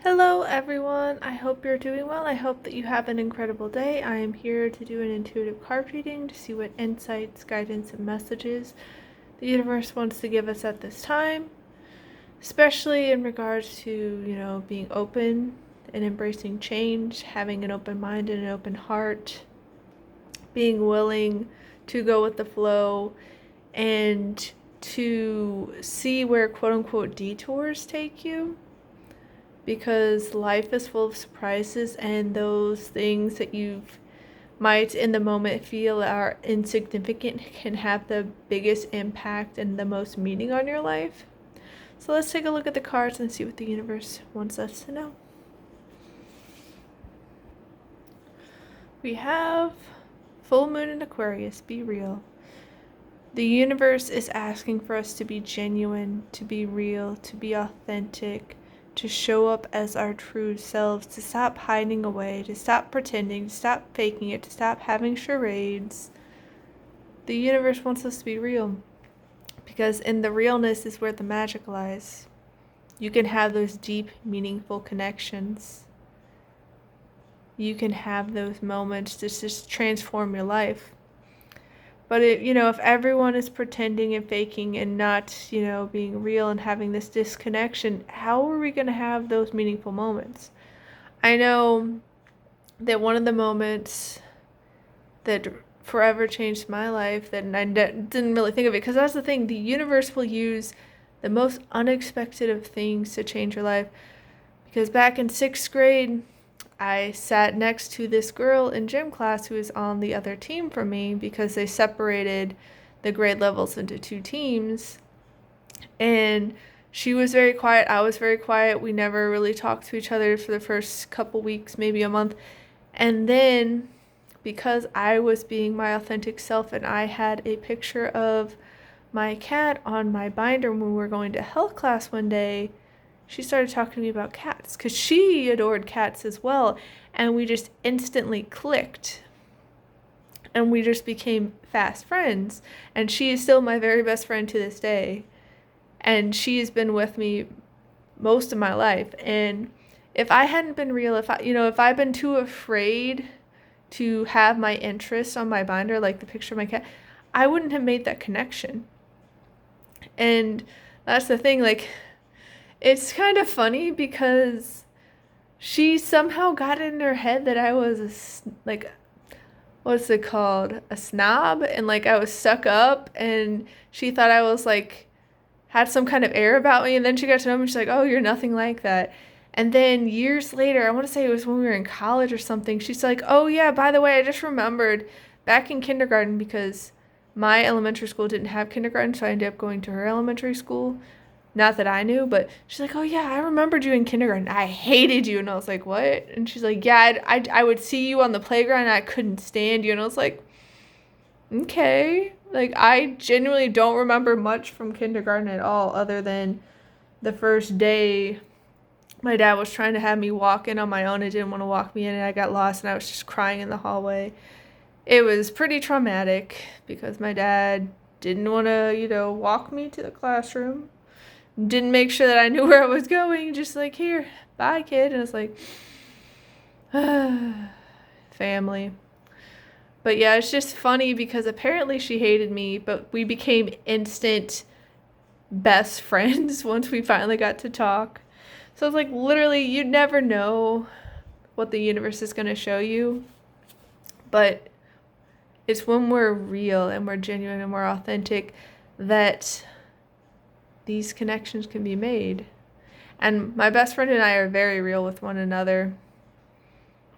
Hello everyone, I hope you're doing well. I hope that you have an incredible day. I am here to do an intuitive card reading to see what insights, guidance, and messages the universe wants to give us at this time, especially in regards to, being open and embracing change, having an open mind and an open heart, being willing to go with the flow and to see where quote unquote detours take you, because life is full of surprises, and those things that you might in the moment feel are insignificant can have the biggest impact and the most meaning on your life. So let's take a look at the cards and see what the universe wants us to know. We have full moon in Aquarius. Be real. The universe is asking for us to be genuine, to be real, to be authentic, to show up as our true selves, to stop hiding away, to stop pretending, to stop faking it, to stop having charades. The universe wants us to be real, because in the realness is where the magic lies. You can have those deep, meaningful connections. You can have those moments to just transform your life. But if everyone is pretending and faking and not, being real and having this disconnection, how are we going to have those meaningful moments? I know that one of the moments that forever changed my life, that I didn't really think of it, because that's the thing, the universe will use the most unexpected of things to change your life. Because back in 6th grade, I sat next to this girl in gym class who was on the other team from me, because they separated the grade levels into 2 teams. And she was very quiet. I was very quiet. We never really talked to each other for the first couple weeks, maybe a month. And then, because I was being my authentic self and I had a picture of my cat on my binder when we were going to health class one day, she started talking to me about cats, because she adored cats as well, and we just instantly clicked, and we just became fast friends, and she is still my very best friend to this day, and she has been with me most of my life. And if I hadn't been real, if I'd been too afraid to have my interests on my binder, like the picture of my cat, I wouldn't have made that connection. And that's the thing, like, it's kind of funny because she somehow got in her head that I was what's it called? A snob, and like I was stuck up, and she thought I was like, had some kind of air about me, and then she got to know me, she's like, oh, you're nothing like that. And then years later, I want to say it was when we were in college or something, she's like, oh yeah, by the way, I just remembered back in kindergarten, because my elementary school didn't have kindergarten, so I ended up going to her elementary school. Not that I knew, but she's like, oh yeah, I remembered you in kindergarten. I hated you. And I was like, what? And she's like, yeah, I would see you on the playground and I couldn't stand you. And I was like, okay. Like, I genuinely don't remember much from kindergarten at all, other than the first day my dad was trying to have me walk in on my own and didn't want to walk me in, and I got lost and I was just crying in the hallway. It was pretty traumatic because my dad didn't want to, walk me to the classroom. Didn't make sure that I knew where I was going, just like, here, bye, kid. And it's like, family. But yeah, it's just funny because apparently she hated me, but we became instant best friends once we finally got to talk. So it's like, literally, you never know what the universe is going to show you. But it's when we're real and we're genuine and we're authentic that these connections can be made. And my best friend and I are very real with one another.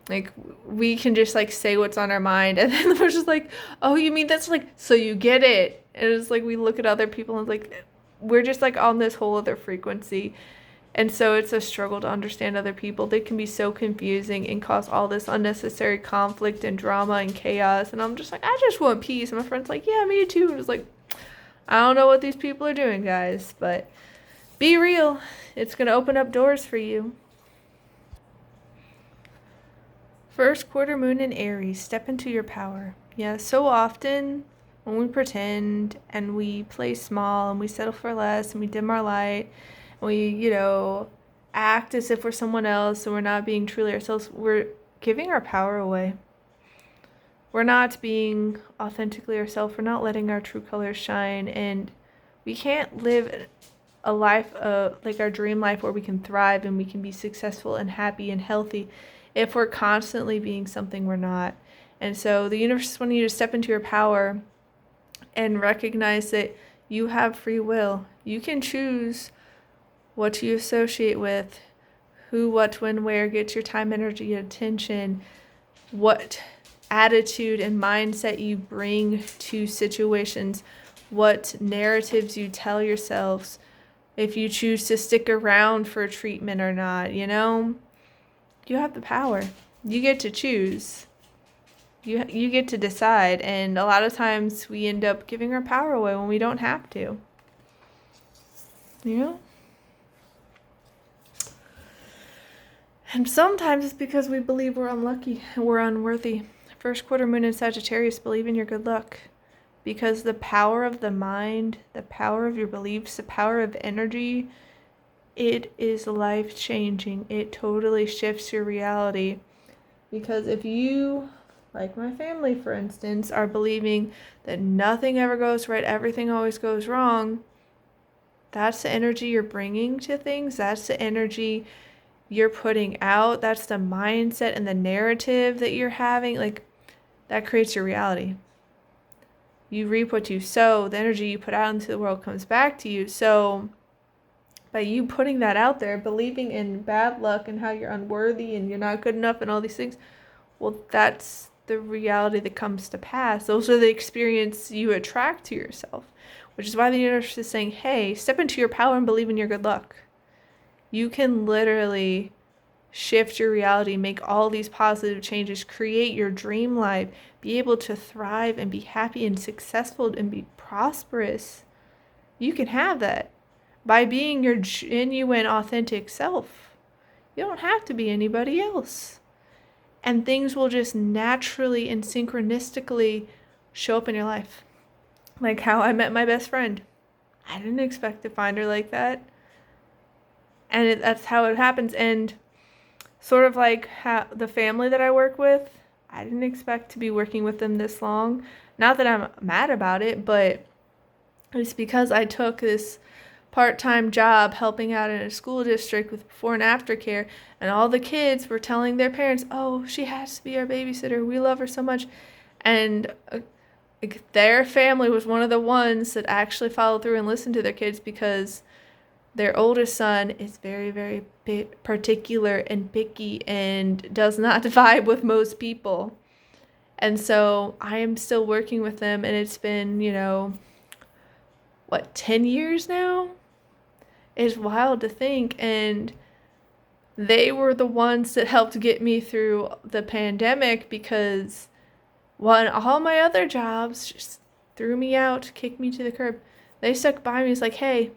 Like, we can just like say what's on our mind, and then we're just like, oh, you mean that's like, so you get it. And it's like we look at other people and like, we're just like on this whole other frequency. And so it's a struggle to understand other people. They can be so confusing and cause all this unnecessary conflict and drama and chaos. And I'm just like, I just want peace. And my friend's like, yeah, me too. And it's like, I don't know what these people are doing, guys, but be real. It's going to open up doors for you. First quarter moon in Aries. Step into your power. Yeah, so often when we pretend and we play small and we settle for less and we dim our light and we, act as if we're someone else and we're not being truly ourselves, we're giving our power away. We're not being authentically ourselves. We're not letting our true colors shine. And we can't live a life like our dream life where we can thrive and we can be successful and happy and healthy if we're constantly being something we're not. And so the universe is wanting you to step into your power and recognize that you have free will. You can choose what you associate with, who, what, when, where gets your time, energy, attention, what attitude and mindset you bring to situations, what narratives you tell yourselves, if you choose to stick around for treatment or not. You have the power. You get to choose. You get to decide. And a lot of times we end up giving our power away when we don't have to. And sometimes it's because we believe we're unlucky and we're unworthy. First quarter moon in Sagittarius, believe in your good luck. Because the power of the mind, the power of your beliefs, the power of energy, it is life-changing. It totally shifts your reality. Because if you, like my family for instance, are believing that nothing ever goes right, everything always goes wrong, that's the energy you're bringing to things. That's the energy you're putting out. That's the mindset and the narrative that you're having. Like, that creates your reality. You reap what you sow. The energy you put out into the world comes back to you. So by you putting that out there, believing in bad luck and how you're unworthy and you're not good enough and all these things, well, that's the reality that comes to pass. Those are the experience you attract to yourself, which is why the universe is saying, hey, step into your power and believe in your good luck. You can literally shift your reality, make all these positive changes, create your dream life, be able to thrive and be happy and successful and be prosperous. You can have that by being your genuine, authentic self. You don't have to be anybody else. And things will just naturally and synchronistically show up in your life. Like how I met my best friend. I didn't expect to find her like that. And that's how it happens. And sort of like how the family that I work with, I didn't expect to be working with them this long. Not that I'm mad about it, but it's because I took this part-time job helping out in a school district with before and after care, and all the kids were telling their parents, oh, she has to be our babysitter. We love her so much. And their family was one of the ones that actually followed through and listened to their kids, because their oldest son is very, very particular and picky and does not vibe with most people. And so I am still working with them, and it's been, 10 years now? It's wild to think. And they were the ones that helped get me through the pandemic, because all my other jobs just threw me out, kicked me to the curb. They stuck by me. It's like, hey,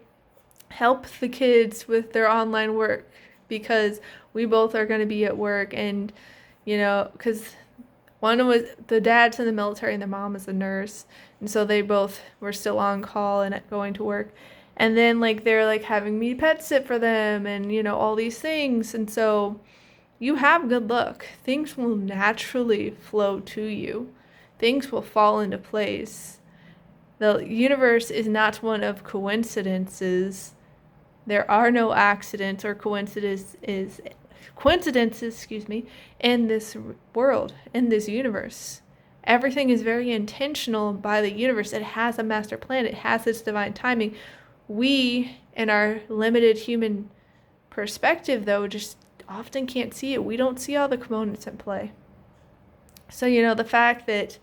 help the kids with their online work, because we both are going to be at work. And, because one was, the dad's in the military and the mom is a nurse. And so they both were still on call and going to work. And then they're having me pet sit for them and, all these things. And so you have good luck. Things will naturally flow to you. Things will fall into place. The universe is not one of coincidences. There are no accidents or coincidences, in this world, in this universe. Everything is very intentional by the universe. It has a master plan. It has its divine timing. We, in our limited human perspective, though, just often can't see it. We don't see all the components at play. So, the fact that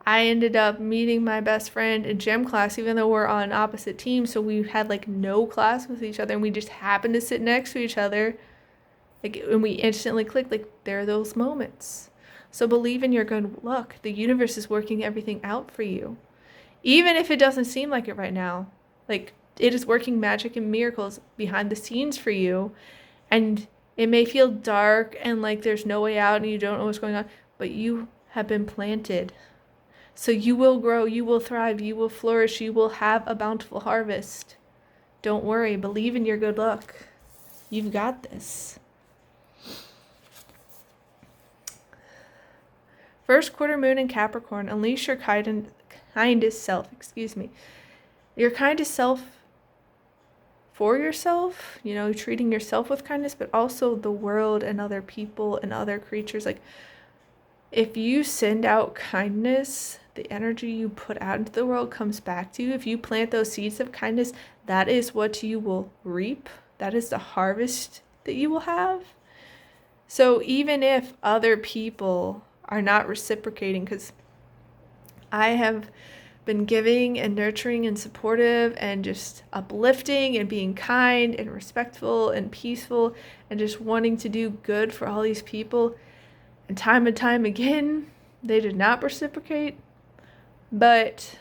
I ended up meeting my best friend in gym class, even though we're on opposite teams, so we had no class with each other, and we just happened to sit next to each other, and we instantly clicked. There are those moments. So believe in your good luck. The universe is working everything out for you, even if it doesn't seem like it right now. It is working magic and miracles behind the scenes for you, and it may feel dark and there's no way out and you don't know what's going on, but you have been planted. So you will grow, you will thrive, you will flourish, you will have a bountiful harvest. Don't worry, believe in your good luck. You've got this. First quarter moon in Capricorn, unleash your kindest self, your kindest self for yourself, treating yourself with kindness, but also the world and other people and other creatures. Like, if you send out kindness, the energy you put out into the world comes back to you. If you plant those seeds of kindness, that is what you will reap. That is the harvest that you will have. So even if other people are not reciprocating, because I have been giving and nurturing and supportive and just uplifting and being kind and respectful and peaceful and just wanting to do good for all these people, and time again, they did not reciprocate. But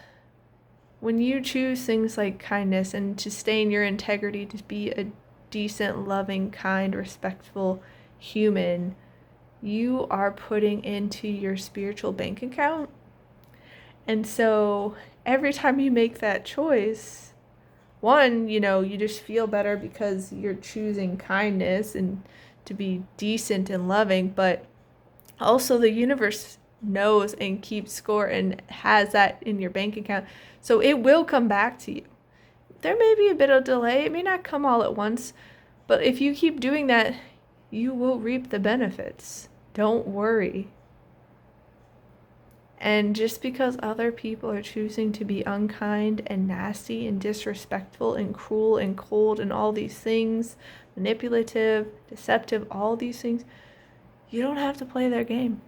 when you choose things like kindness and to stay in your integrity, to be a decent, loving, kind, respectful human, you are putting into your spiritual bank account. And so every time you make that choice, one, you just feel better because you're choosing kindness and to be decent and loving, but also the universe knows and keeps score and has that in your bank account. So it will come back to you. There may be a bit of delay. It may not come all at once, but if you keep doing that, you will reap the benefits. Don't worry. And just because other people are choosing to be unkind and nasty and disrespectful and cruel and cold and all these things, manipulative, deceptive, all these things, you don't have to play their game.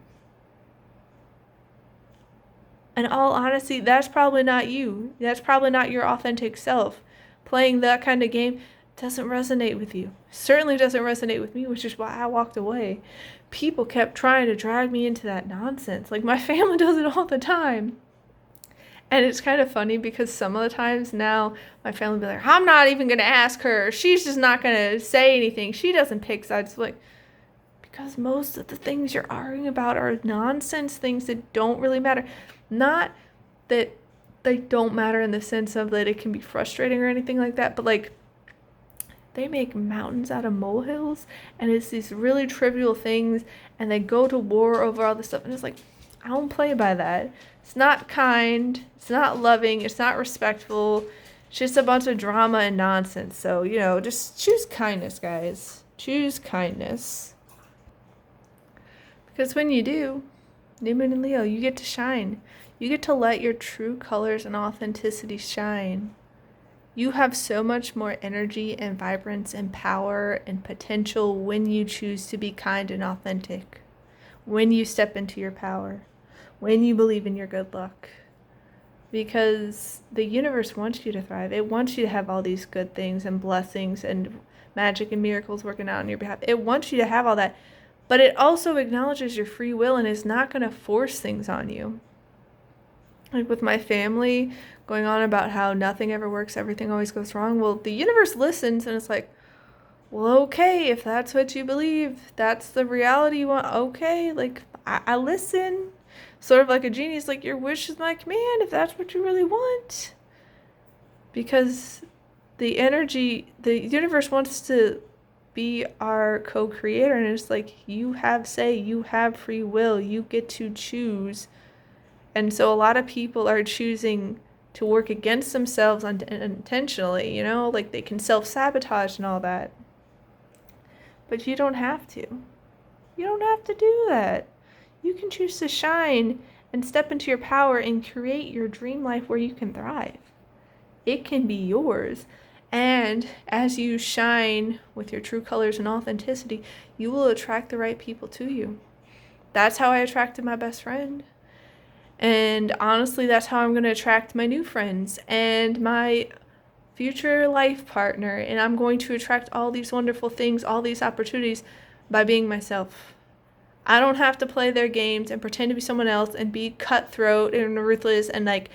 In all honesty, that's probably not you. That's probably not your authentic self. Playing that kind of game doesn't resonate with you. Certainly doesn't resonate with me, which is why I walked away. People kept trying to drag me into that nonsense. Like, my family does it all the time. And it's kind of funny because some of the times now my family will be like, I'm not even going to ask her. She's just not going to say anything. She doesn't pick sides. Like, because most of the things you're arguing about are nonsense things that don't really matter. Not that they don't matter in the sense of that it can be frustrating or anything like that, but like, they make mountains out of molehills, and it's these really trivial things, and they go to war over all this stuff, and it's like, I don't play by that. It's not kind, it's not loving, it's not respectful, it's just a bunch of drama and nonsense. So, just choose kindness, guys. Choose kindness. Because when you do, New Moon in Leo, you get to shine. You get to let your true colors and authenticity shine. You have so much more energy and vibrance and power and potential when you choose to be kind and authentic. When you step into your power. When you believe in your good luck. Because the universe wants you to thrive. It wants you to have all these good things and blessings and magic and miracles working out on your behalf. It wants you to have all that. But it also acknowledges your free will and is not going to force things on you. Like with my family going on about how nothing ever works, everything always goes wrong. Well, the universe listens and it's like, well, okay, if that's what you believe, that's the reality you want. Okay, like, I listen. Sort of like a genie. It's like, your wish is my command if that's what you really want. Because the universe wants to be our co-creator, and it's like, you have say, you have free will, you get to choose. And so a lot of people are choosing to work against themselves intentionally, like they can self-sabotage and all that. But you don't have to. You don't have to do that. You can choose to shine and step into your power and create your dream life where you can thrive. It can be yours. And as you shine with your true colors and authenticity, you will attract the right people to you. That's how I attracted my best friend. And honestly, that's how I'm going to attract my new friends and my future life partner. And I'm going to attract all these wonderful things, all these opportunities by being myself. I don't have to play their games and pretend to be someone else and be cutthroat and ruthless and like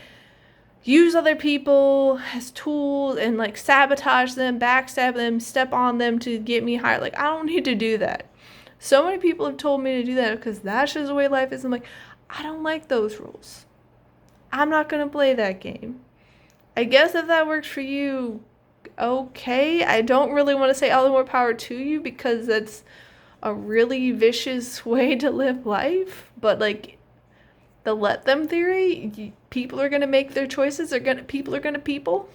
use other people as tools and like sabotage them, backstab them, step on them to get me higher. Like, I don't need to do that. So many people have told me to do that because that's just the way life is. I'm like, I don't like those rules. I'm not going to play that game. I guess if that works for you, okay. I don't really want to say all the more power to you, because that's a really vicious way to live life. But like the let them theory, people are going to make their choices, people are going to people.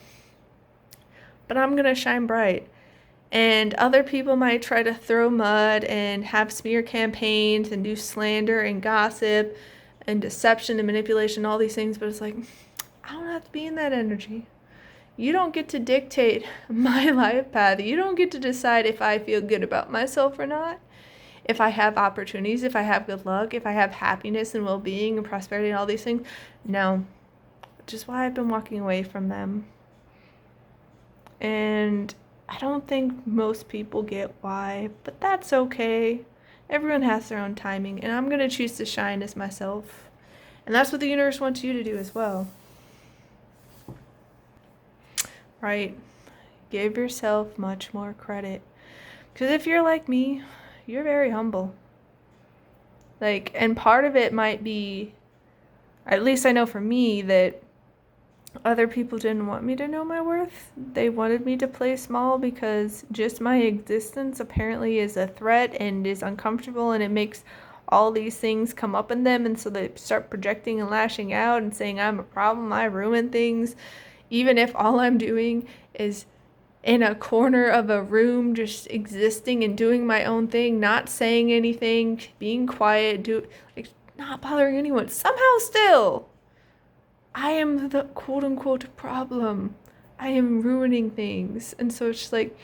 But I'm going to shine bright. And other people might try to throw mud and have smear campaigns and do slander and gossip and deception and manipulation, all these things. But it's like, I don't have to be in that energy. You don't get to dictate my life path. You don't get to decide if I feel good about myself or not, if I have opportunities, if I have good luck, if I have happiness and well-being and prosperity and all these things. No. Which is why I've been walking away from them. And I don't think most people get why, but that's okay. Everyone has their own timing, and I'm going to choose to shine as myself. And that's what the universe wants you to do as well. Right? Give yourself much more credit. Because if you're like me, you're very humble. Like, and part of it might be, at least I know for me, that other people didn't want me to know my worth. They wanted me to play small because just my existence apparently is a threat and is uncomfortable, and it makes all these things come up in them, and so they start projecting and lashing out and saying I'm a problem, I ruin things, even if all I'm doing is in a corner of a room just existing and doing my own thing, not saying anything, being quiet, like not bothering anyone. Somehow still I am the quote-unquote problem. I am ruining things. And so it's just like,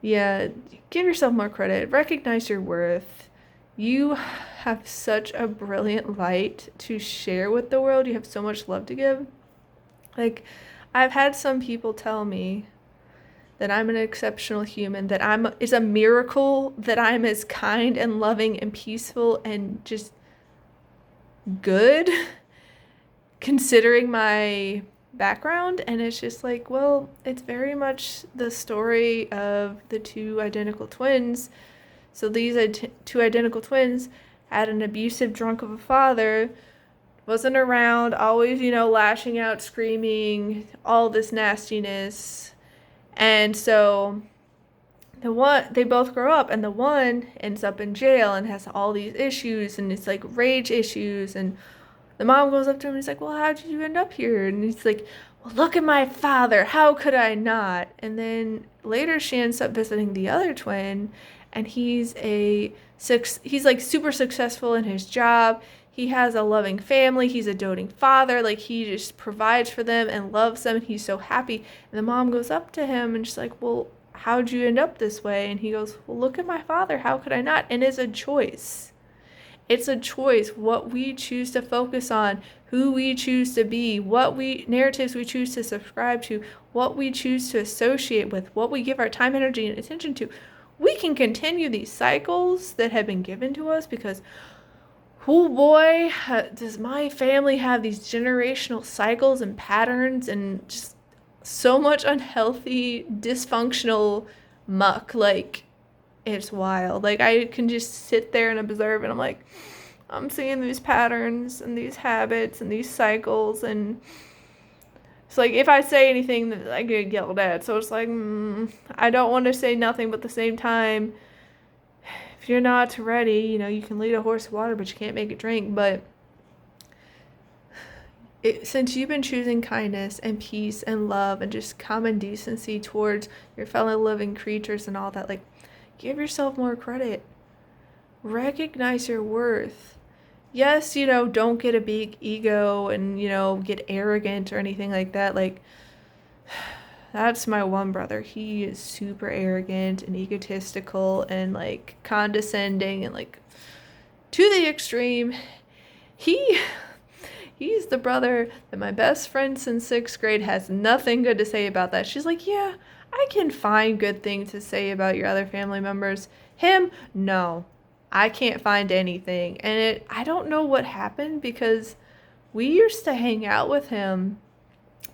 yeah, give yourself more credit. Recognize your worth. You have such a brilliant light to share with the world. You have so much love to give. Like, I've had some people tell me that I'm an exceptional human, that it's a miracle that I'm as kind and loving and peaceful and just good, considering my background. And it's just like, well, it's very much the story of the two identical twins. So these two identical twins had an abusive drunk of a father, wasn't around, always, lashing out, screaming, all this nastiness. And so they both grow up, and the one ends up in jail and has all these issues, and it's like rage issues. And the mom goes up to him and he's like, well, how did you end up here? And he's like, well, look at my father. How could I not? And then later she ends up visiting the other twin, and he's like super successful in his job. He has a loving family. He's a doting father. Like, he just provides for them and loves them. And he's so happy. And the mom goes up to him and she's like, well, how'd you end up this way? And he goes, well, look at my father. How could I not? And it's a choice. It's a choice what we choose to focus on, who we choose to be, narratives we choose to subscribe to, what we choose to associate with, what we give our time, energy, and attention to. We can continue these cycles that have been given to us because, oh boy, does my family have these generational cycles and patterns and just so much unhealthy, dysfunctional muck. Like, it's wild. Like, I can just sit there and observe, and I'm like, I'm seeing these patterns and these habits and these cycles, and it's like, if I say anything, that I get yelled at. So it's like, I don't want to say nothing, but at the same time, if you're not ready, you can lead a horse to water, but you can't make it drink. But since you've been choosing kindness and peace and love and just common decency towards your fellow living creatures and all that, like, give yourself more credit. Recognize your worth. Yes, don't get a big ego and, get arrogant or anything like that. Like, that's my one brother. He is super arrogant and egotistical and, like, condescending and, like, to the extreme. He's the brother that my best friend since 6th grade has nothing good to say about that. She's like, yeah, I can find good things to say about your other family members. Him, no. I can't find anything. And I don't know what happened, because we used to hang out with him.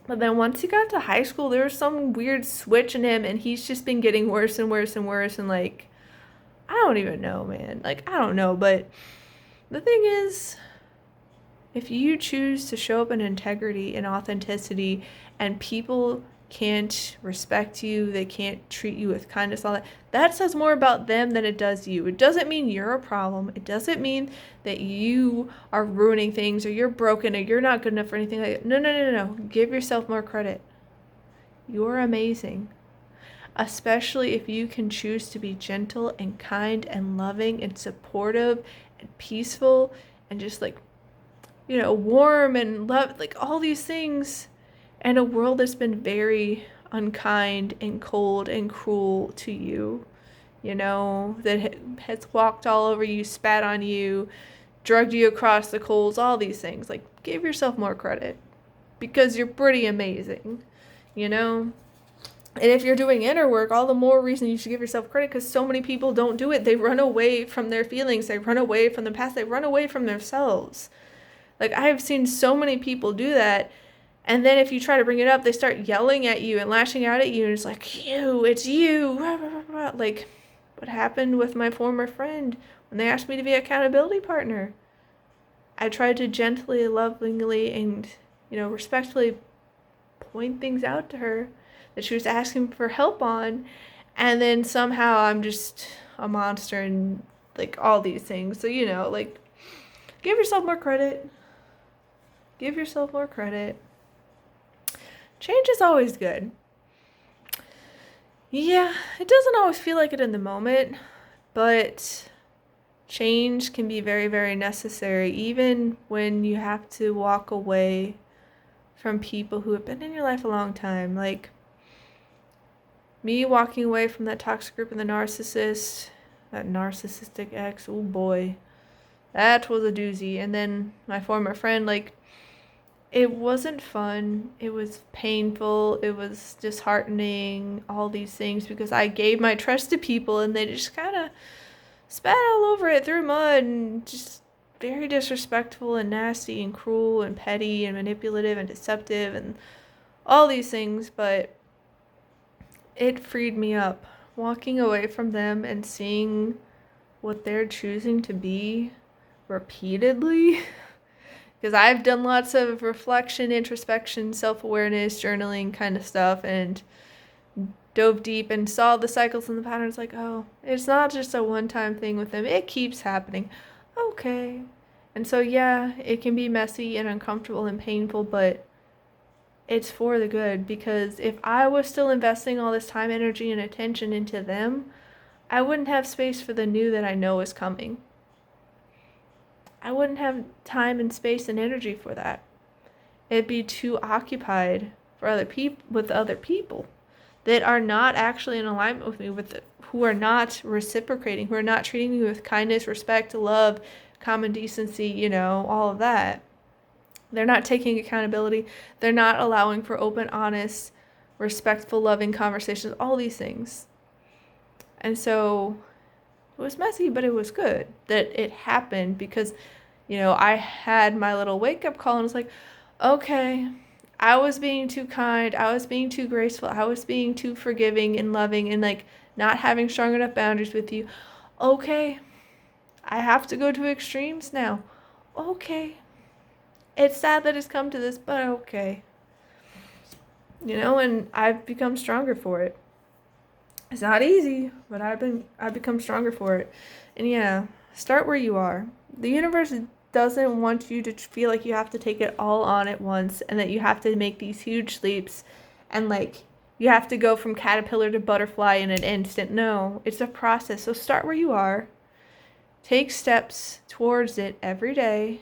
But then once he got to high school, there was some weird switch in him, and he's just been getting worse and worse and worse. And, like, I don't even know, man. Like, I don't know. But the thing is, if you choose to show up in integrity and authenticity, and people can't respect you, they can't treat you with kindness, all that. That says more about them than it does you. It doesn't mean you're a problem. It doesn't mean that you are ruining things or you're broken or you're not good enough for anything like that. No. Give yourself more credit. You're amazing. Especially if you can choose to be gentle and kind and loving and supportive and peaceful and just like, warm and love, like all these things. And a world that's been very unkind and cold and cruel to you, that has walked all over you, spat on you, drugged you across the coals, all these things. Like, give yourself more credit because you're pretty amazing, And if you're doing inner work, all the more reason you should give yourself credit because so many people don't do it. They run away from their feelings. They run away from the past. They run away from themselves. Like, I have seen so many people do that. And then if you try to bring it up, they start yelling at you and lashing out at you. And it's like, it's you. Like what happened with my former friend when they asked me to be an accountability partner. I tried to gently, lovingly, and, respectfully point things out to her that she was asking for help on. And then somehow I'm just a monster and like all these things. So, like give yourself more credit. Give yourself more credit. Change is always good. Yeah, it doesn't always feel like it in the moment, but change can be very, very necessary, even when you have to walk away from people who have been in your life a long time. Like me walking away from that toxic group and the narcissist, that narcissistic ex, oh boy, that was a doozy. And then my former friend, like, it wasn't fun. It was painful. It was disheartening, all these things, because I gave my trust to people and they just kind of spat all over it, threw mud, and just very disrespectful and nasty and cruel and petty and manipulative and deceptive and all these things. But it freed me up. Walking away from them and seeing what they're choosing to be repeatedly. Because I've done lots of reflection, introspection, self-awareness, journaling kind of stuff, and dove deep and saw the cycles and the patterns. Like, oh, it's not just a one-time thing with them. It keeps happening. Okay. And so, yeah, it can be messy and uncomfortable and painful, but it's for the good. Because if I was still investing all this time, energy, and attention into them, I wouldn't have space for the new that I know is coming. I wouldn't have time and space and energy for that. It'd be too occupied for other people that are not actually in alignment with me, who are not reciprocating, who are not treating me with kindness, respect, love, common decency, all of that. They're not taking accountability. They're not allowing for open, honest, respectful, loving conversations, all these things. And so it was messy, but it was good that it happened because, I had my little wake-up call and was like, okay, I was being too kind. I was being too graceful. I was being too forgiving and loving and, like, not having strong enough boundaries with you. Okay, I have to go to extremes now. Okay. It's sad that it's come to this, but okay. And I've become stronger for it. It's not easy, but I've become stronger for it. And yeah, start where you are. The universe doesn't want you to feel like you have to take it all on at once and that you have to make these huge leaps and like you have to go from caterpillar to butterfly in an instant. No, it's a process. So start where you are. Take steps towards it every day.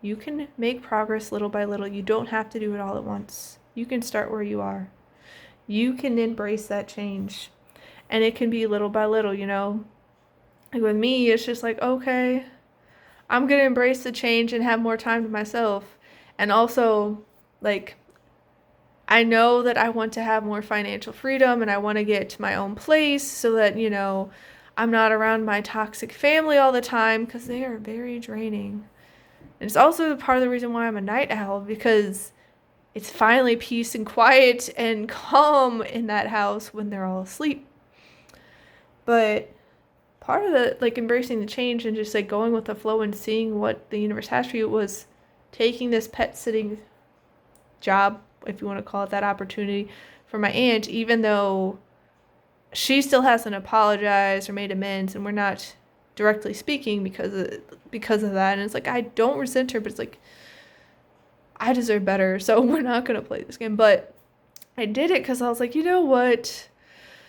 You can make progress little by little. You don't have to do it all at once. You can start where you are. You can embrace that change. And it can be little by little, Like with me, it's just like, okay, I'm going to embrace the change and have more time to myself. And also, like, I know that I want to have more financial freedom and I want to get to my own place so that, I'm not around my toxic family all the time because they are very draining. And it's also part of the reason why I'm a night owl, because it's finally peace and quiet and calm in that house when they're all asleep. But part of the, like, embracing the change and just, like, going with the flow and seeing what the universe has for you was taking this pet sitting job if you want to call it that, opportunity for my aunt, even though she still hasn't apologized or made amends, and we're not directly speaking because of that. And it's like, I don't resent her, but it's like, I deserve better, so we're not going to play this game. But I did it because I was like, you know what?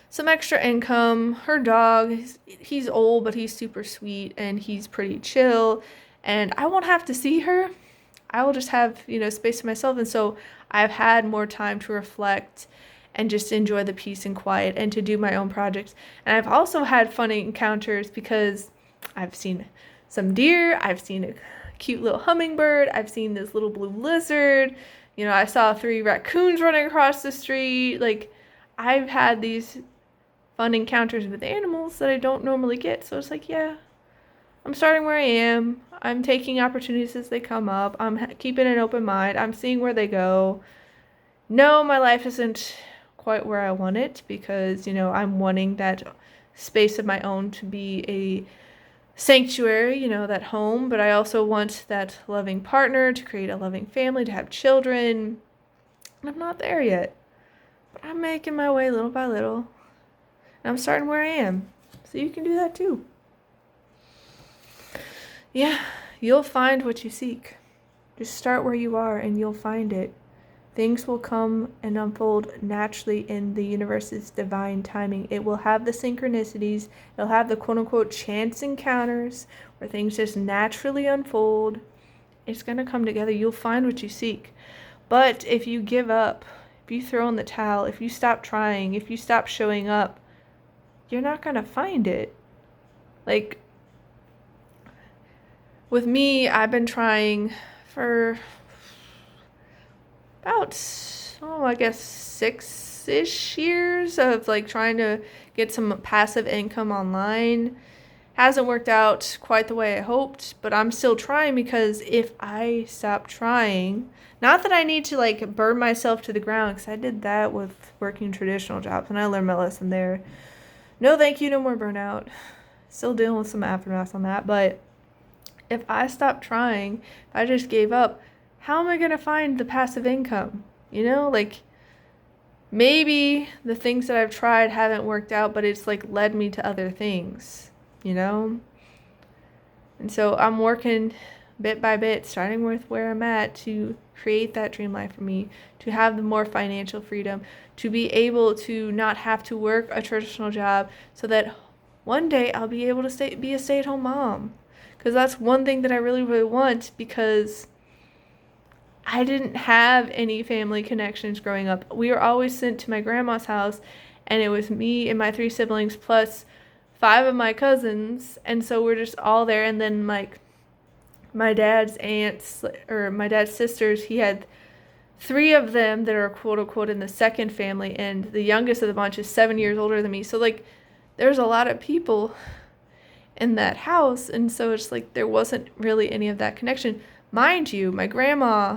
Some extra income. Her dog, he's old, but he's super sweet, and he's pretty chill. And I won't have to see her. I will just have, space to myself. And so I've had more time to reflect and just enjoy the peace and quiet and to do my own projects. And I've also had fun encounters because I've seen some deer. I've seen a cute little hummingbird. I've seen this little blue lizard. I saw 3 raccoons running across the street. Like, I've had these fun encounters with animals that I don't normally get. So it's like, yeah, I'm starting where I am. I'm taking opportunities as they come up. I'm keeping an open mind. I'm seeing where they go. No, my life isn't quite where I want it because, I'm wanting that space of my own to be a sanctuary, that home. But I also want that loving partner, to create a loving family, to have children. And I'm not there yet. But I'm making my way little by little. And I'm starting where I am. So you can do that too. Yeah, you'll find what you seek. Just start where you are and you'll find it. Things will come and unfold naturally in the universe's divine timing. It will have the synchronicities. It'll have the quote-unquote chance encounters where things just naturally unfold. It's going to come together. You'll find what you seek. But if you give up, if you throw in the towel, if you stop trying, if you stop showing up, you're not going to find it. Like, with me, I've been trying for about, I guess 6-ish years of like trying to get some passive income online. Hasn't worked out quite the way I hoped, but I'm still trying because if I stop trying, not that I need to like burn myself to the ground, because I did that with working traditional jobs and I learned my lesson there. No thank you, no more burnout. Still dealing with some aftermath on that, but if I stop trying, if I just gave up, how am I going to find the passive income? Like, maybe the things that I've tried haven't worked out, but it's like led me to other things, And so I'm working bit by bit, starting with where I'm at, to create that dream life for me, to have the more financial freedom, to be able to not have to work a traditional job, so that one day I'll be able to be a stay-at-home mom. Because that's one thing that I really, really want, because I didn't have any family connections growing up. We were always sent to my grandma's house, and it was me and my 3 siblings plus 5 of my cousins, and so we're just all there. And then like my dad's aunts, or my dad's sisters, he had 3 of them that are quote unquote in the second family, and the youngest of the bunch is 7 years older than me. So like there's a lot of people in that house, and so it's like there wasn't really any of that connection. Mind you, my grandma,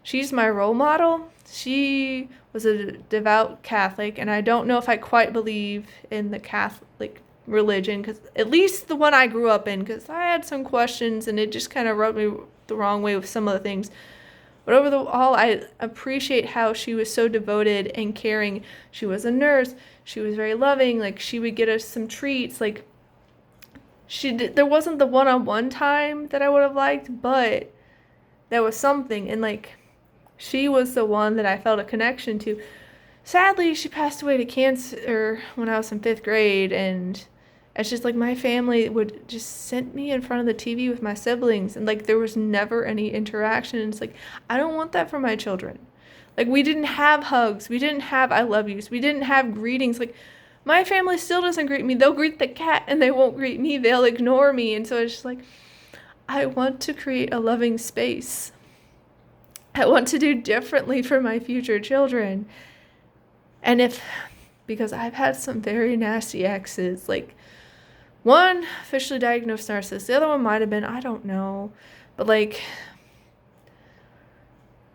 she's my role model. She was a devout Catholic, and I don't know if I quite believe in the Catholic religion, because at least the one I grew up in, because I had some questions and it just kind of rubbed me the wrong way with some of the things. But overall, I appreciate how she was so devoted and caring. She was a nurse. She was very loving. Like, she would get us some treats. Like, there wasn't the one-on-one time that I would have liked, but there was something. And like, she was the one that I felt a connection to. Sadly, she passed away to cancer when I was in 5th grade, and it's just like my family would just send me in front of the TV with my siblings, and like there was never any interaction. And it's like, I don't want that for my children. Like, we didn't have hugs, we didn't have I love yous, we didn't have greetings. Like, my family still doesn't greet me. They'll greet the cat and they won't greet me. They'll ignore me. And so it's just like, I want to create a loving space. I want to do differently for my future children. And because I've had some very nasty exes, like one officially diagnosed narcissist, the other one might have been, I don't know. But like,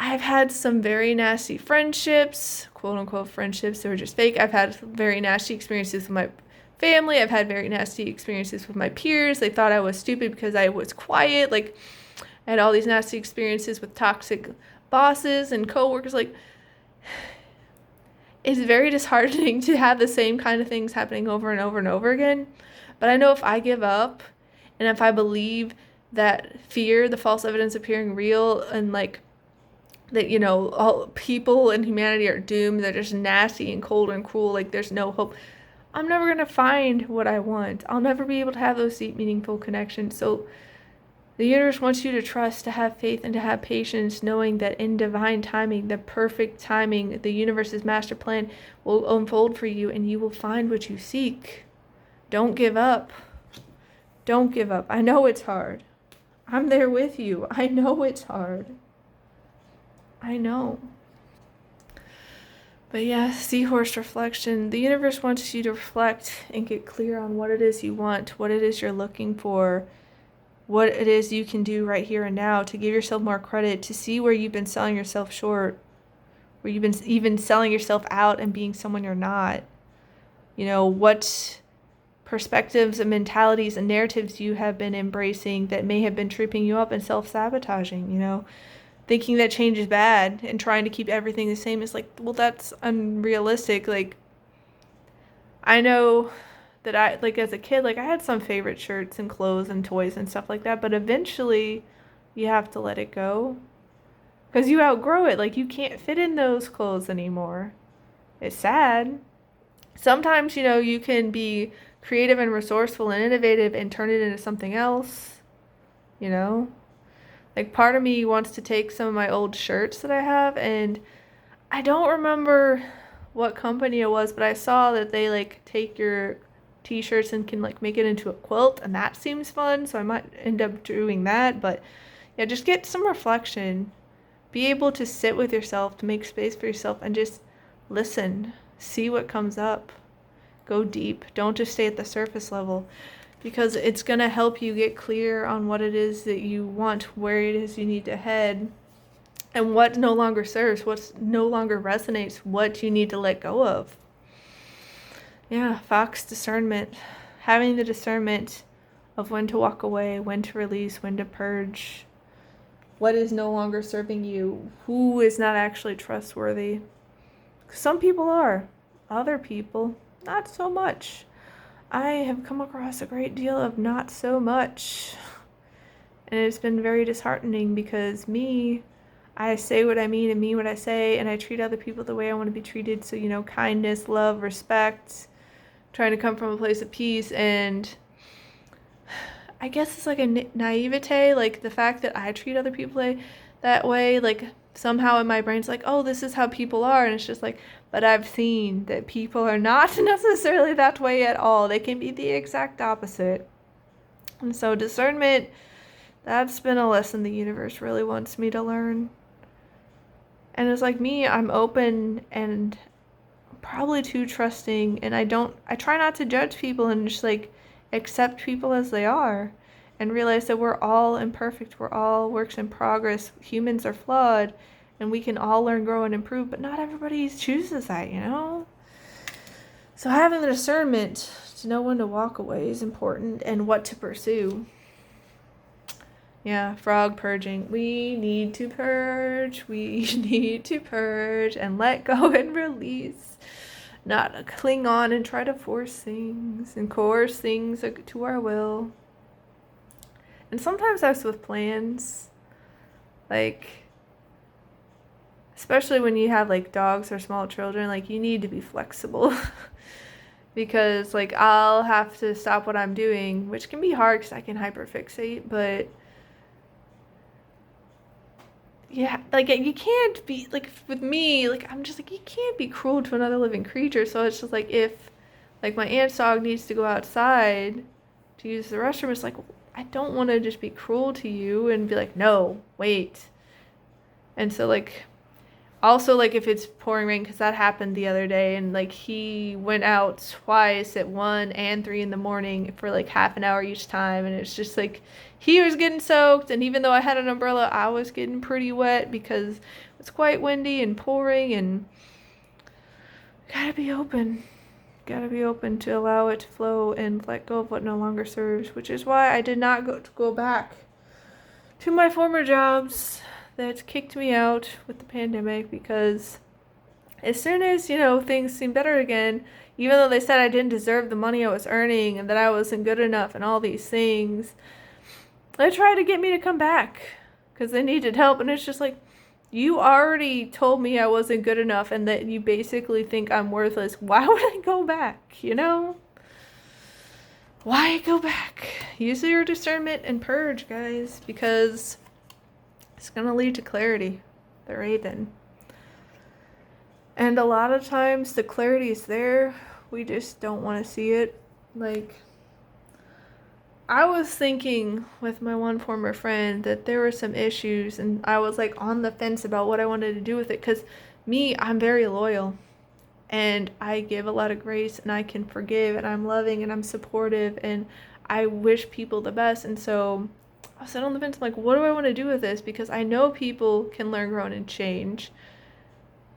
I've had some very nasty friendships, quote unquote friendships. They were just fake. I've had very nasty experiences with my family. I've had very nasty experiences with my peers. They thought I was stupid because I was quiet. Like, I had all these nasty experiences with toxic bosses and coworkers. Like, it's very disheartening to have the same kind of things happening over and over and over again. But I know if I give up and if I believe that fear, the false evidence appearing real, and like that, all people and humanity are doomed, they're just nasty and cold and cruel, like there's no hope, I'm never going to find what I want. I'll never be able to have those deep, meaningful connections. So the universe wants you to trust, to have faith, and to have patience, knowing that in divine timing, the perfect timing, the universe's master plan will unfold for you and you will find what you seek. Don't give up. Don't give up. I know it's hard. I'm there with you. I know it's hard. I know. But yeah, seahorse reflection. The universe wants you to reflect and get clear on what it is you want, what it is you're looking for, what it is you can do right here and now to give yourself more credit, to see where you've been selling yourself short, where you've been even selling yourself out and being someone you're not. What perspectives and mentalities and narratives you have been embracing that may have been tripping you up and self-sabotaging, thinking that change is bad and trying to keep everything the same is like, well, that's unrealistic. Like, I know that as a kid, I had some favorite shirts and clothes and toys and stuff like that, but eventually you have to let it go because you outgrow it. Like, you can't fit in those clothes anymore. It's sad. Sometimes, you can be creative and resourceful and innovative and turn it into something else, Like, part of me wants to take some of my old shirts that I have, and I don't remember what company it was, but I saw that they, take your t-shirts and can, make it into a quilt, and that seems fun, so I might end up doing that. But, yeah, just get some reflection. Be able to sit with yourself, to make space for yourself, and just listen. See what comes up. Go deep. Don't just stay at the surface level. Because it's going to help you get clear on what it is that you want, where it is you need to head, and what no longer serves, what no longer resonates, what you need to let go of. Yeah, Fox discernment. Having the discernment of when to walk away, when to release, when to purge. What is no longer serving you? Who is not actually trustworthy? Some people are. Other people, not so much. I have come across a great deal of not so much. And it's been very disheartening because I say what I mean and mean what I say, and I treat other people the way I want to be treated. So, kindness, love, respect, trying to come from a place of peace. And I guess it's like a naivete, the fact that I treat other people that way, somehow in my brain's like, oh, this is how people are. And it's just but I've seen that people are not necessarily that way at all. They can be the exact opposite. And so discernment, that's been a lesson the universe really wants me to learn. And it's me, I'm open and probably too trusting. And I try not to judge people and just accept people as they are. And realize that we're all imperfect. We're all works in progress. Humans are flawed. And we can all learn, grow, and improve. But not everybody chooses that, So having the discernment to know when to walk away is important. And what to pursue. Yeah, frog purging. We need to purge. We need to purge. And let go and release. Not cling on and try to force things. And coerce things to our will. And sometimes that's with plans, especially when you have dogs or small children, you need to be flexible because I'll have to stop what I'm doing, which can be hard because I can hyperfixate, but yeah, you can't be, with me, I'm just you can't be cruel to another living creature. So it's just if my aunt's dog needs to go outside to use the restroom, it's I don't want to just be cruel to you and be no, wait. And so also if it's pouring rain, because that happened the other day, and he went out twice at 1 and 3 in the morning for half an hour each time, and it's just he was getting soaked, and even though I had an umbrella, I was getting pretty wet because it's quite windy and pouring, and gotta be open to allow it to flow and let go of what no longer serves, which is why I did not go back to my former jobs that kicked me out with the pandemic, because As soon as, things seemed better again, even though they said I didn't deserve the money I was earning and that I wasn't good enough and all these things, they tried to get me to come back because they needed help. And it's just like, you already told me I wasn't good enough and that you basically think I'm worthless. Why would I go back, Why go back? Use your discernment and purge, guys, because it's going to lead to clarity. The Raven. And a lot of times the clarity is there. We just don't want to see it. Like, I was thinking with my one former friend that there were some issues, and I was like on the fence about what I wanted to do with it. Because I'm very loyal, and I give a lot of grace, and I can forgive, and I'm loving, and I'm supportive, and I wish people the best. And so I sat on the fence, I'm like, what do I want to do with this? Because I know people can learn, grow, and change.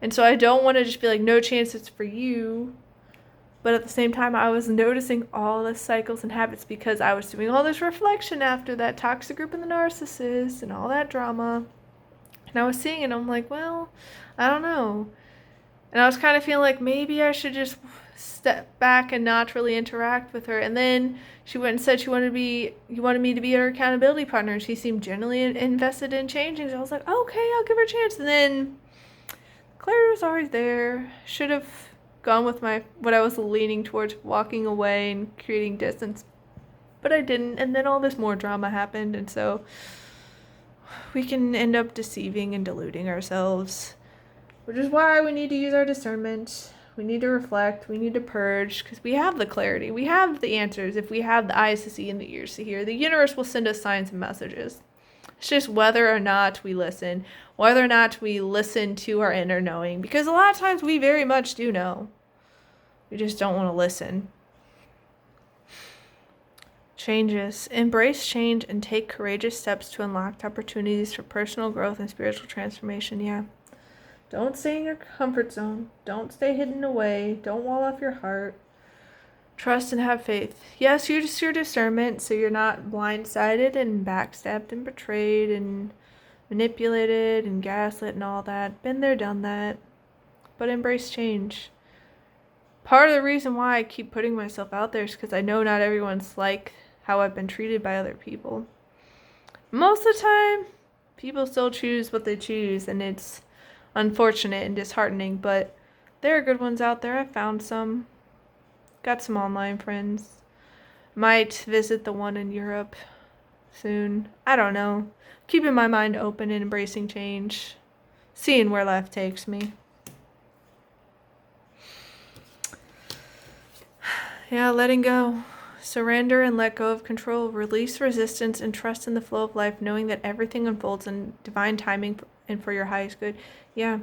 And so I don't want to just be like, no chance it's for you. But at the same time, I was noticing all the cycles and habits because I was doing all this reflection after that toxic group and the narcissist and all that drama. And I was seeing it, and I'm like, well, I don't know. And I was kind of feeling like maybe I should just step back and not really interact with her. And then she went and said you wanted me to be her accountability partner. And she seemed genuinely invested in changing. So I was like, okay, I'll give her a chance. And then Claire was always there. Should have gone with what I was leaning towards, walking away and creating distance. But I didn't. And then all this more drama happened. And so we can end up deceiving and deluding ourselves. Which is why we need to use our discernment. We need to reflect. We need to purge. Because we have the clarity. We have the answers. If we have the eyes to see and the ears to hear, the universe will send us signs and messages. It's just whether or not we listen. Whether or not we listen to our inner knowing. Because a lot of times we very much do know. We just don't want to listen. Changes. Embrace change and take courageous steps to unlock opportunities for personal growth and spiritual transformation. Yeah. Don't stay in your comfort zone. Don't stay hidden away. Don't wall off your heart. Trust and have faith. Yes, use your discernment so you're not blindsided and backstabbed and betrayed and manipulated and gaslit and all that. Been there, done that. But embrace change. Part of the reason why I keep putting myself out there is because I know not everyone's like how I've been treated by other people. Most of the time, people still choose what they choose, and it's unfortunate and disheartening, but there are good ones out there. I found some. Got some online friends. Might visit the one in Europe soon. I don't know. Keeping my mind open and embracing change. Seeing where life takes me. Yeah, letting go. Surrender and let go of control. Release resistance and trust in the flow of life, knowing that everything unfolds in divine timing and for your highest good. Yeah.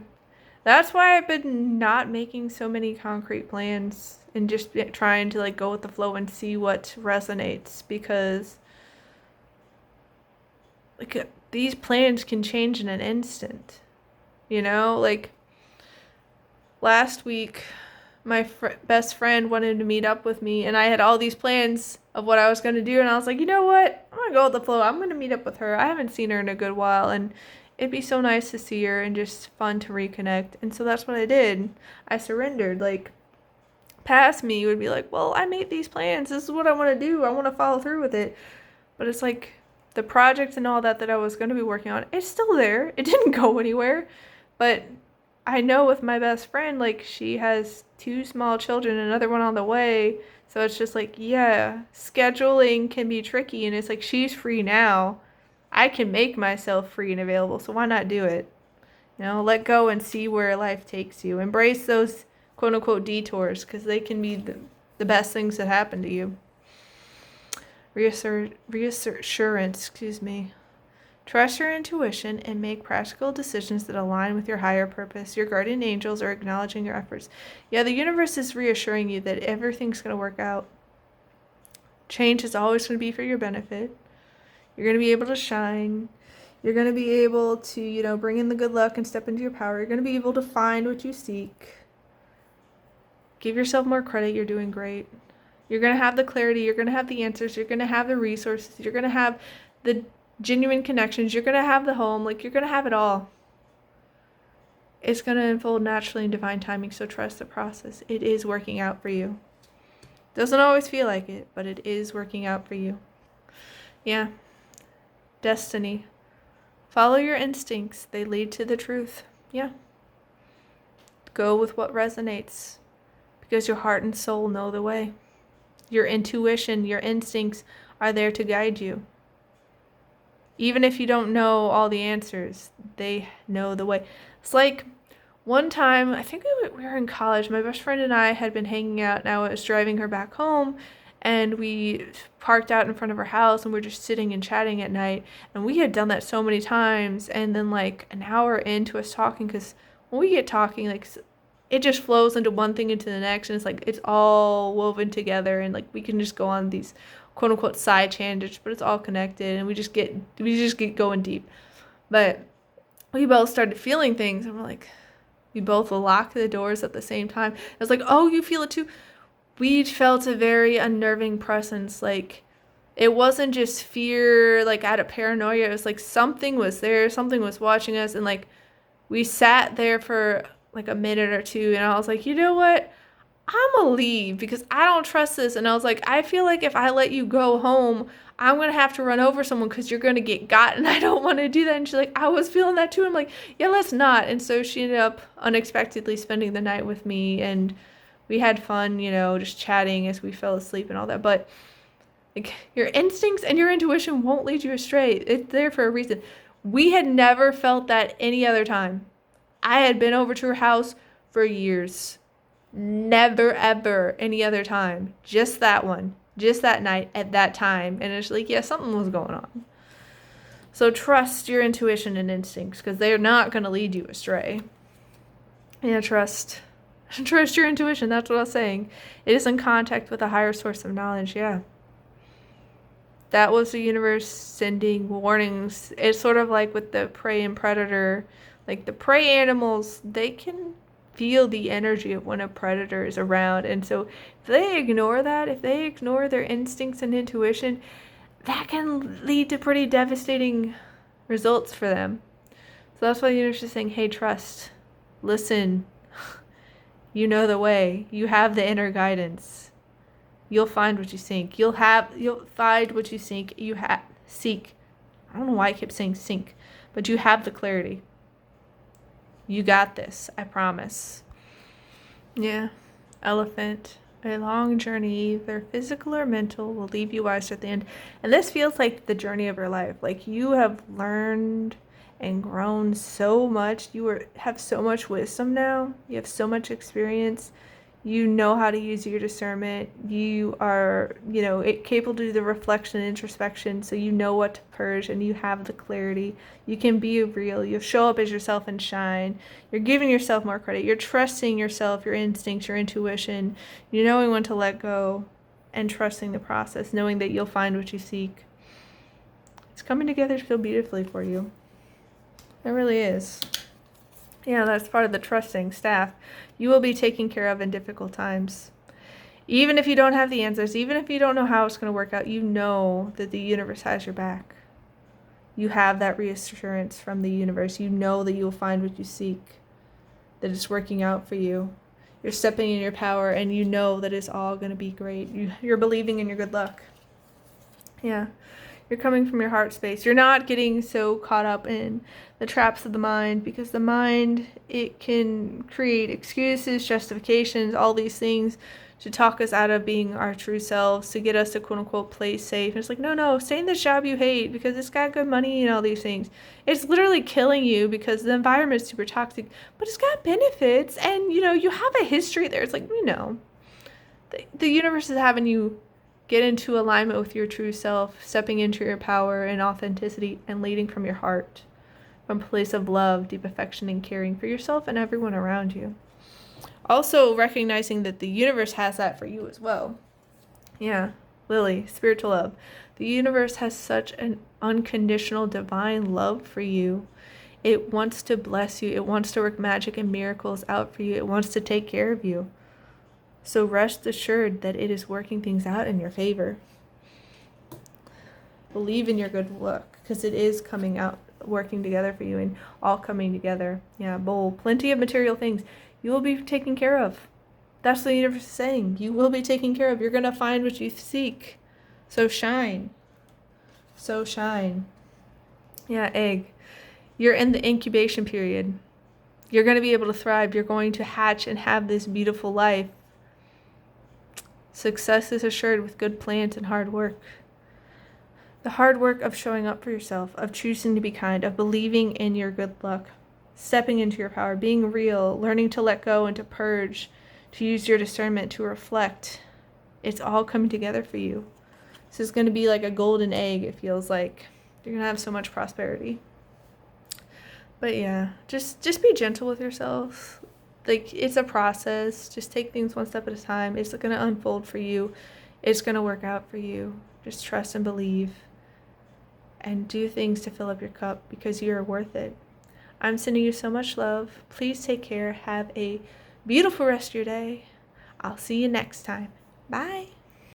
That's why I've been not making so many concrete plans and just trying to go with the flow and see what resonates, because these plans can change in an instant. Last week my best friend wanted to meet up with me, and I had all these plans of what I was going to do, and I was like, you know what? I'm going to go with the flow. I'm going to meet up with her. I haven't seen her in a good while, and it'd be so nice to see her and just fun to reconnect. And so that's what I did. I surrendered. Past me would be like, well, I made these plans. This is what I want to do. I want to follow through with it. But it's like the project and all that I was going to be working on, it's still there. It didn't go anywhere. But I know with my best friend, she has 2 small children, another one on the way. So it's just scheduling can be tricky. And it's she's free now. I can make myself free and available, so why not do it? Let go and see where life takes you. Embrace those quote-unquote detours, because they can be the best things that happen to you. Reassurance, Trust your intuition and make practical decisions that align with your higher purpose. Your guardian angels are acknowledging your efforts. Yeah, the universe is reassuring you that everything's going to work out. Change is always going to be for your benefit. You're going to be able to shine. You're going to be able to, bring in the good luck and step into your power. You're going to be able to find what you seek. Give yourself more credit. You're doing great. You're going to have the clarity. You're going to have the answers. You're going to have the resources. You're going to have the genuine connections. You're going to have the home. You're going to have it all. It's going to unfold naturally in divine timing, so trust the process. It is working out for you. Doesn't always feel like it, but it is working out for you. Yeah. Destiny. Follow your instincts. They lead to the truth. Yeah. Go with what resonates, because your heart and soul know the way. Your intuition, your instincts are there to guide you. Even if you don't know all the answers, they know the way. It's like one time, I think we were in college, my best friend and I had been hanging out, and I was driving her back home, and we parked out in front of her house, and we were just sitting and chatting at night, and we had done that so many times, and then like an hour into us talking, because when we get talking, like, it just flows into one thing into the next, and it's like it's all woven together, and like we can just go on these quote unquote side tangents, but it's all connected, and we just get going deep. But we both started feeling things, and we're like, we both locked the doors at the same time. I was like, oh, you feel it too? We felt a very unnerving presence. Like, it wasn't just fear, like out of paranoia. It was like something was there, something was watching us, and like we sat there for like a minute or two, and I was like, you know what? I'm gonna leave because I don't trust this. And I was like, I feel like if I let you go home, I'm gonna have to run over someone because you're gonna get got, and I don't want to do that. And she's like, I was feeling that too. I'm like, yeah, let's not. And so she ended up unexpectedly spending the night with me, and we had fun, just chatting as we fell asleep and all that. But like, your instincts and your intuition won't lead you astray. It's there for a reason. We had never felt that any other time. I had been over to her house for years. Never, ever any other time. Just that one. Just that night at that time. And it's like, yeah, something was going on. So trust your intuition and instincts, because they're not going to lead you astray. Yeah, trust your intuition. That's what I was saying. It is in contact with a higher source of knowledge. Yeah. That was the universe sending warnings. It's sort of like with the prey and predator. Like the prey animals, they can feel the energy of when a predator is around. And so if they ignore that, if they ignore their instincts and intuition, that can lead to pretty devastating results for them. So that's why the universe is saying, hey, trust, listen, you know the way, you have the inner guidance. You'll find what you seek. You'll find what you seek. Seek. I don't know why I keep saying sink, but you have the clarity. You got this, I promise. Yeah. Elephant. A long journey, either physical or mental, will leave you wiser at the end. And this feels like the journey of your life. Like you have learned and grown so much. You have so much wisdom now. You have so much experience. You know how to use your discernment. You are, capable to do the reflection and introspection, so you know what to purge, and you have the clarity. You can be real. You show up as yourself and shine. You're giving yourself more credit. You're trusting yourself, your instincts, your intuition. You're knowing when to let go and trusting the process, knowing that you'll find what you seek. It's coming together so beautifully for you. It really is. Yeah, that's part of the trusting staff. You will be taken care of in difficult times. Even if you don't have the answers, even if you don't know how it's going to work out, you know that the universe has your back. You have that reassurance from the universe. You know that you will find what you seek, that it's working out for you. You're stepping in your power, and you know that it's all going to be great. You're believing in your good luck. Yeah. You're coming from your heart space. You're not getting so caught up in the traps of the mind, because the mind, it can create excuses, justifications, all these things to talk us out of being our true selves, to get us to quote unquote play safe. And it's like, no, stay in this job you hate because it's got good money and all these things. It's literally killing you because the environment is super toxic, but it's got benefits, and you have a history there. It's like, the universe is having you get into alignment with your true self, stepping into your power and authenticity, and leading from your heart, from a place of love, deep affection, and caring for yourself and everyone around you. Also recognizing that the universe has that for you as well. Yeah, Lily, spiritual love. The universe has such an unconditional divine love for you. It wants to bless you. It wants to work magic and miracles out for you. It wants to take care of you. So rest assured that it is working things out in your favor. Believe in your good luck, because it is coming out working together for you and all coming together. Yeah, bowl, plenty of material things. You will be taken care of. That's what the universe is saying. You will be taken care of. You're going to find what you seek. So shine. So shine. Yeah, egg. You're in the incubation period. You're going to be able to thrive. You're going to hatch and have this beautiful life. Success is assured with good plans and hard work. The hard work of showing up for yourself, of choosing to be kind, of believing in your good luck, stepping into your power, being real, learning to let go and to purge, to use your discernment, to reflect. It's all coming together for you. This is going to be like a golden egg, it feels like. You're going to have so much prosperity. But yeah, just be gentle with yourself. Like, it's a process. Just take things one step at a time. It's going to unfold for you. It's going to work out for you. Just trust and believe. And do things to fill up your cup because you are worth it. I'm sending you so much love. Please take care. Have a beautiful rest of your day. I'll see you next time. Bye.